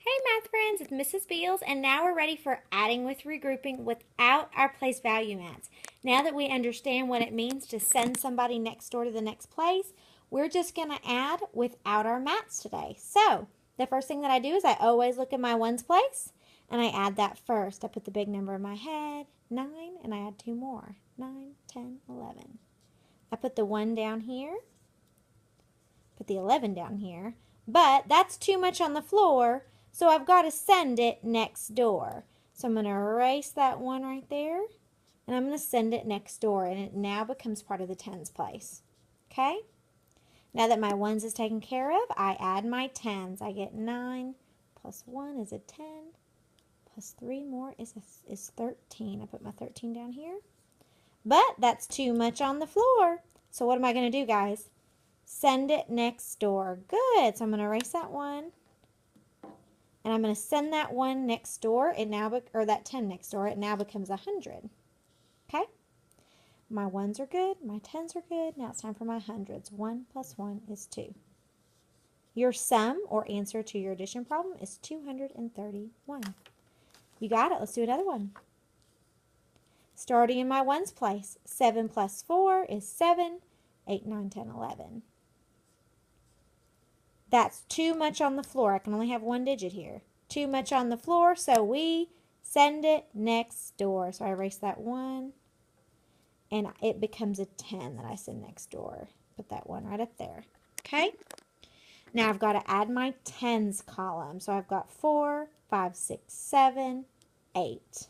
Hey math friends, it's Mrs. Beals, and now we're ready for adding with regrouping without our place value mats. Now that we understand what it means to send somebody next door to the next place, we're just going to add without our mats today. So, the first thing that I do is I always look at my ones place, and I add that first. I put the big number in my head, 9, and I add 2 more, 9, 10, 11. I put the 1 down here, put the 11 down here, but that's too much on the floor, so I've got to send it next door. So I'm going to erase that 1 right there, and I'm going to send it next door, and it now becomes part of the tens place. Okay? Now that my ones is taken care of, I add my tens. I get 9 plus 1 is a 10, plus 3 more is 13. I put my 13 down here. But that's too much on the floor. So what am I going to do, guys? Send it next door. Good. So I'm going to erase that 1. And I'm going to send that 1 next door. Or that 10 next door. It now becomes 100. Okay? My 1s are good. My 10s are good. Now it's time for my hundreds. 1 plus 1 is 2. Your sum or answer to your addition problem is 231. You got it. Let's do another one. Starting in my ones place. 7 plus 4 is 7. 8, 9, 10, 11. That's too much on the floor. I can only have 1 digit here. Too much on the floor, so we send it next door. So I erase that 1, and it becomes a 10 that I send next door. Put that 1 right up there. Okay? Now I've got to add my tens column. So I've got 4, 5, 6, 7, 8.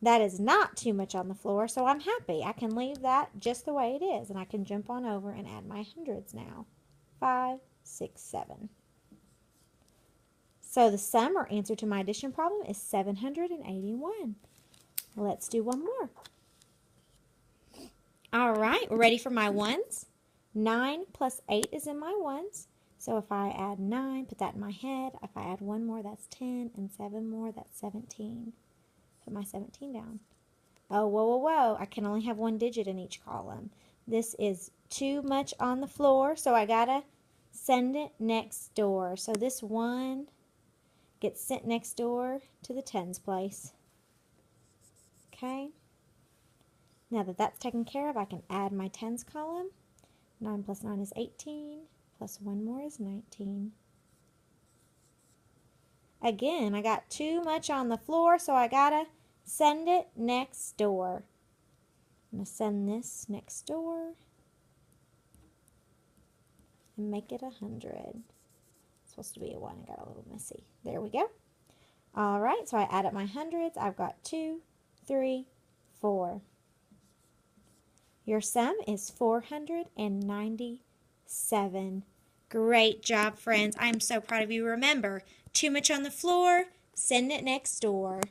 That is not too much on the floor, so I'm happy. I can leave that just the way it is, and I can jump on over and add my hundreds now. 5, 6, 7. So the sum or answer to my addition problem is 781. Let's do one more. All right, we're ready for my ones. 9 plus 8 is in my ones. So if I add 9, put that in my head. If I add 1 more, that's 10, and 7 more, that's 17. Put my 17 down. Oh, whoa, whoa, whoa. I can only have 1 digit in each column. This is too much on the floor, so I gotta send it next door. So this 1 gets sent next door to the tens place. Okay. Now that that's taken care of, I can add my tens column. 9 plus 9 is 18, plus 1 more is 19. Again, I got too much on the floor, so I gotta send it next door. I'm going to send this next door and make it 100. It's supposed to be a 1. I got a little messy. There we go. All right, so I add up my hundreds. I've got 2, 3, 4. Your sum is 497. Great job, friends. I'm so proud of you. Remember, too much on the floor, send it next door.